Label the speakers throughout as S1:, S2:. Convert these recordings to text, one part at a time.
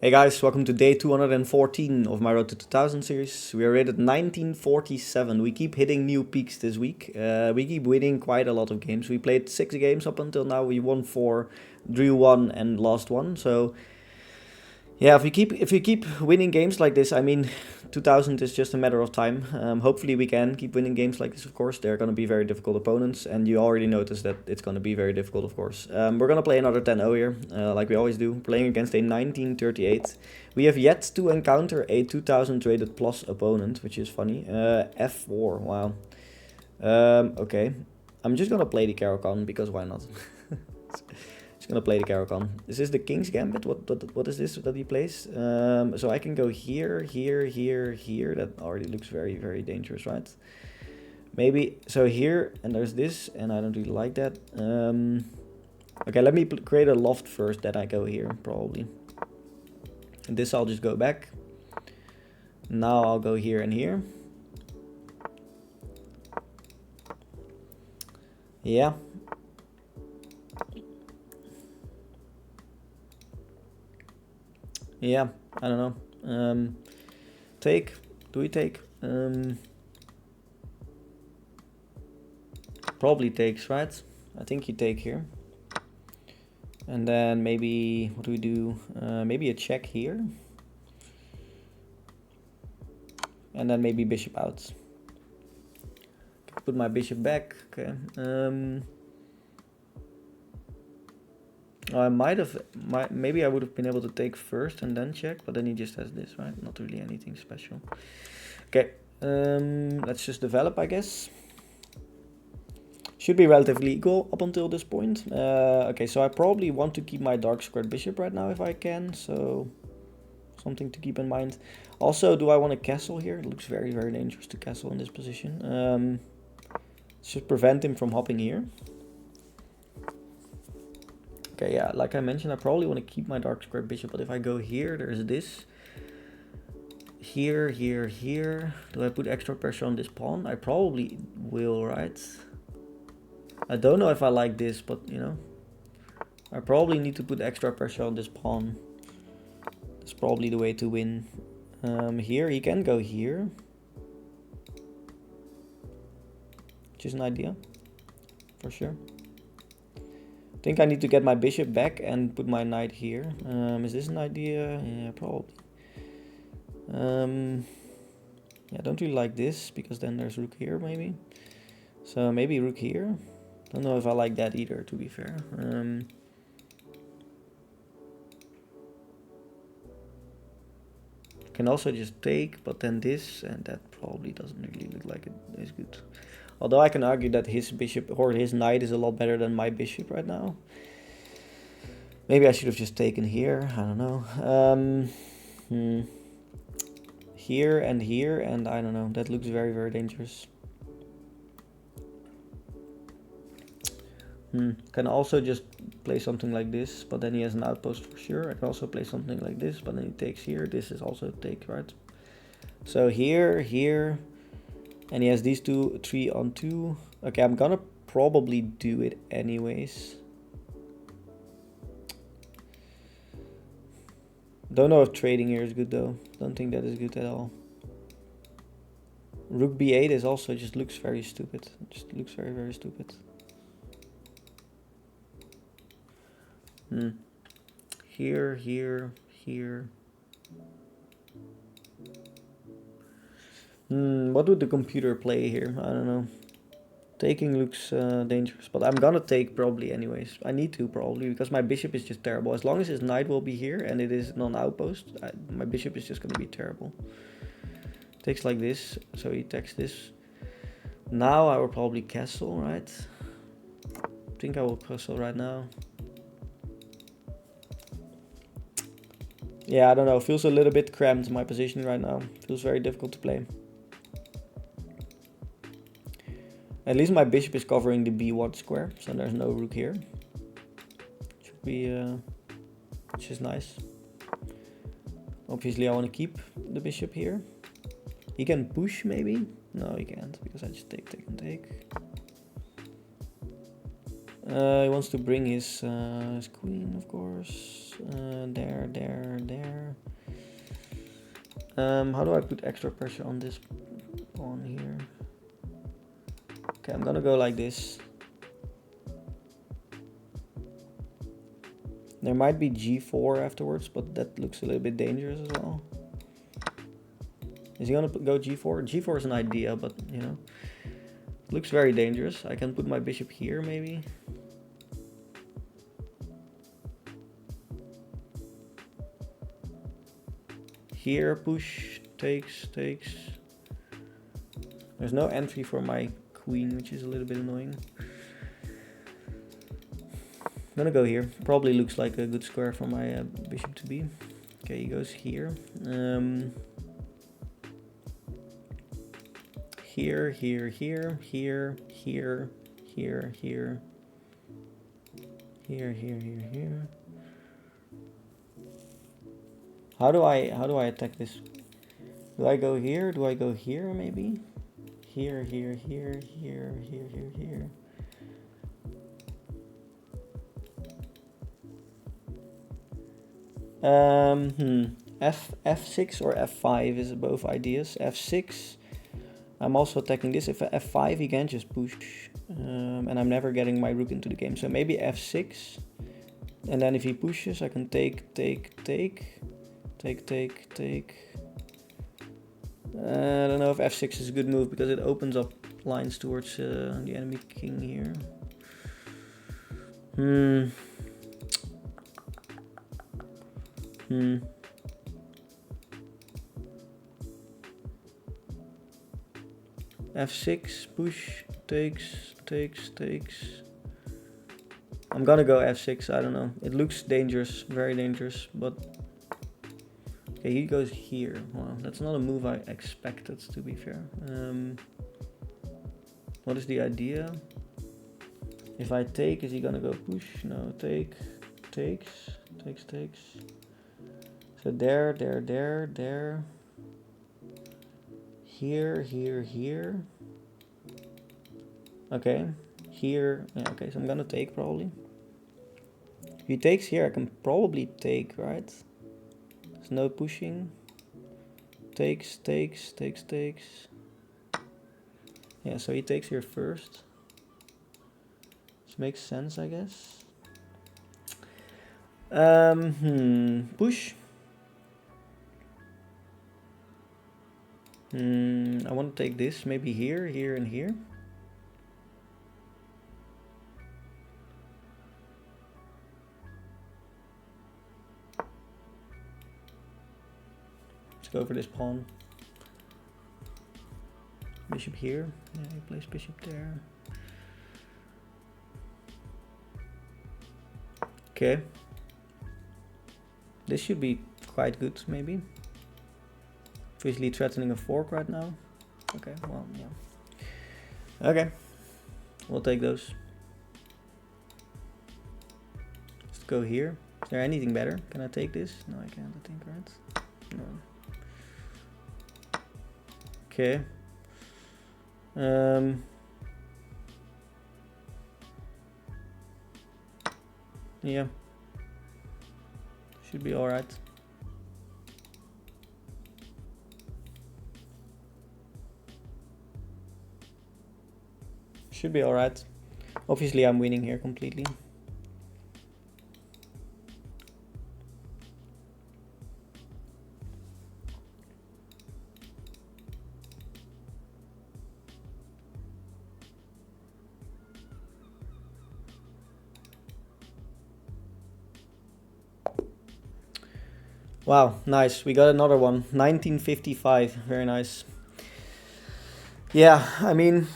S1: Hey guys, welcome to day 214 of my Road to 2000 series. We are rated 1947. We keep hitting new peaks this week. We keep winning quite a lot of games. We played 6 games up until now. We won 4, drew 1 and lost 1. So yeah, if we keep winning games like this, I mean, 2000 is just a matter of time. Hopefully we can keep winning games like this, of course. They're going to be very difficult opponents, and you already noticed that it's going to be very difficult, of course. We're going to play another 10-0 here, like we always do, playing against a 1938. We have yet to encounter a 2000 rated plus opponent, which is funny. F4, wow. Okay, I'm just going to play the Caracan, because why not? Just gonna play the Caracan. This is the King's Gambit. What is this that he plays? So I can go here, here, here, here. That already looks very, very dangerous, right? Maybe so here, and there's this, and I don't really like that. Okay, let me create a loft first. Then I go here probably. And this I'll just go back. Now I'll go here and here. Yeah. Yeah, I don't know. Take. Do we take? Probably takes, right? I think you take here. And then maybe, what do we do? Maybe a check here. And then maybe bishop out. Put my bishop back. Okay. I might have, maybe I would have been able to take first and then check, but then he just has this, right? Not really anything special. Okay, let's just develop, I guess. Should be relatively equal up until this point. Okay, so I probably want to keep my dark squared bishop right now if I can, so something to keep in mind. Also, do I want a castle here? It looks very, very dangerous to castle in this position. Should prevent him from hopping here. Okay, yeah, like I mentioned, I probably want to keep my dark square bishop, but if I go here, there's this. Here, here, here. Do I put extra pressure on this pawn? I probably will, right? I don't know if I like this, but, you know. I probably need to put extra pressure on this pawn. That's probably the way to win. Here, he can go here. Which is an idea, for sure. I think I need to get my bishop back and put my knight here. Is this an idea? Yeah, probably. Yeah, I don't really like this because then there's rook here maybe. So maybe rook here. Don't know if I like that either, to be fair. Can also just take, but then this, and that probably doesn't really look like it is good. Although I can argue that his bishop or his knight is a lot better than my bishop right now. Maybe I should have just taken here. I don't know. Here, and I don't know. That looks very, very dangerous. Can also just play something like this, but then he has an outpost for sure. I can also play something like this, but then he takes here. This is also take, right? So here, here. And he has these 3 on 2. Okay, I'm gonna probably do it anyways. Don't know if trading here is good though. Don't think that is good at all. Rook b8 is also just looks very stupid. Just looks very, very stupid. Here, here, here. What would the computer play here? I don't know. Taking looks dangerous, but I'm gonna take probably anyways. I need to probably because my bishop is just terrible. As long as his knight will be here and it is non-outpost, my bishop is just gonna be terrible. Takes like this, so he takes this. Now I will probably castle, right? I think I will castle right now. Yeah, I don't know. Feels a little bit cramped my position right now. Feels very difficult to play. At least my bishop is covering the b1 square, so there's no rook here. Should be, which is nice. Obviously I want to keep the bishop here. He can push maybe? No, he can't, because I just take, take, and take. He wants to bring his queen, of course. There. How do I put extra pressure on this pawn here? Okay, I'm gonna go like this. There might be g4 afterwards, but that looks a little bit dangerous as well. Is he gonna go g4? g4 is an idea, but you know, looks very dangerous. I can put my bishop here maybe. Here, push, takes. There's no entry for my queen, which is a little bit annoying. I'm gonna go here. Probably looks like a good square for my bishop to be. Okay, he goes here. Here. How do I attack this? Do I go here? Do I go here maybe? Here. F6 or F5 is both ideas. F6, I'm also attacking this. If F5, he can just push, and I'm never getting my rook into the game. So maybe F6, and then if he pushes, I can take. I don't know if F6 is a good move because it opens up lines towards the enemy king here. F6, push, takes. I'm gonna go F6, I don't know. It looks dangerous, very dangerous, but... Okay, he goes here. Wow, that's not a move I expected, to be fair. What is the idea? If I take, is he gonna go push? No, takes. So there. Here. Okay, here. Yeah, okay, so I'm gonna take probably. If he takes here, I can probably take, right? There's no pushing. Takes. Yeah, so he takes here first. Which makes sense, I guess. Push. I want to take this, maybe here, and here. Let's go for this pawn. Bishop here. Yeah, he plays bishop there. Okay. This should be quite good, maybe. Officially threatening a fork right now. Okay, well, yeah. Okay, we'll take those. Let's go here. Is there anything better? Can I take this? No, I can't, I think, right? No. Okay. Yeah. Should be alright. Should be alright. Obviously I'm winning here completely. Wow, nice. We got another one. 1955. Very nice. Yeah, I mean,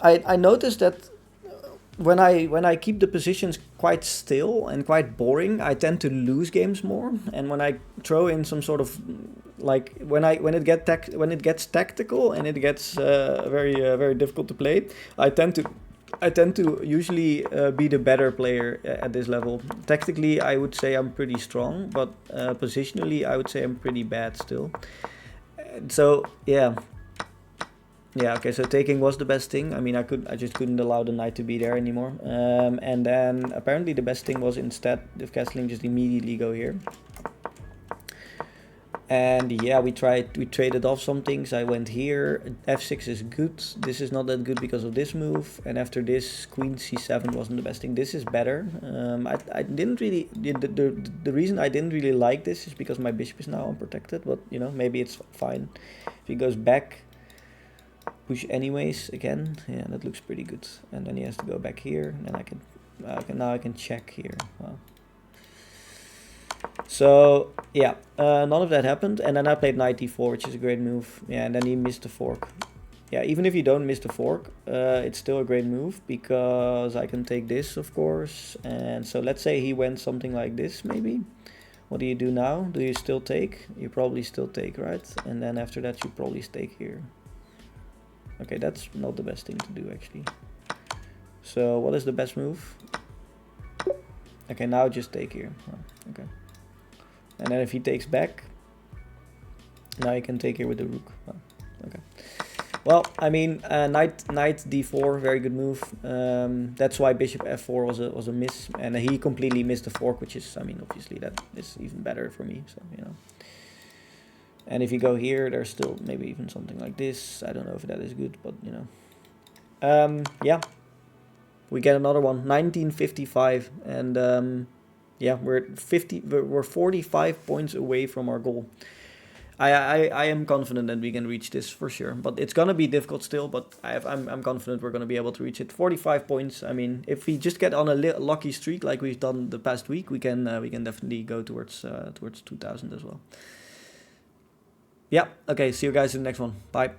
S1: I noticed that when I keep the positions quite still and quite boring, I tend to lose games more. And when I throw in some sort of like when it gets tactical and it gets very difficult to play, I tend to usually be the better player at this level. Tactically, I would say I'm pretty strong, but positionally, I would say I'm pretty bad still. So yeah. Yeah, okay, so taking was the best thing. I mean, I just couldn't allow the knight to be there anymore. And then apparently the best thing was instead of castling just immediately go here. And yeah, we traded off some things. I went here. F6 is good. This is not that good because of this move. And after this, Queen C7 wasn't the best thing. This is better. I didn't really, the reason I didn't really like this is because my bishop is now unprotected. But you know, maybe it's fine. If he goes back, push anyways again. Yeah, that looks pretty good. And then he has to go back here. And then now I can check here. Wow. So yeah, none of that happened, and then I played knight d4, which is a great move. Yeah, and then he missed the fork. Yeah, even if you don't miss the fork, it's still a great move because I can take this, of course. And so let's say he went something like this, maybe. What do you do now? Do you still take? You probably still take, right? And then after that, you probably stake here. Okay, that's not the best thing to do, actually. So what is the best move? Okay, now just take here. Oh, okay. And then if he takes back, now you can take here with the rook. Oh, okay. Well, I mean, knight d4, very good move. That's why bishop f4 was a miss, and he completely missed the fork, which is, I mean, obviously that is even better for me. So you know. And if you go here, there's still maybe even something like this. I don't know if that is good, but you know. Yeah, we get another one, 1955, and yeah, we're 45 points away from our goal. I am confident that we can reach this for sure, but it's gonna be difficult still. But I'm confident we're gonna be able to reach it. 45 points. I mean, if we just get on a lucky streak like we've done the past week, we can definitely go towards 2000 as well. Yeah. Okay. See you guys in the next one. Bye.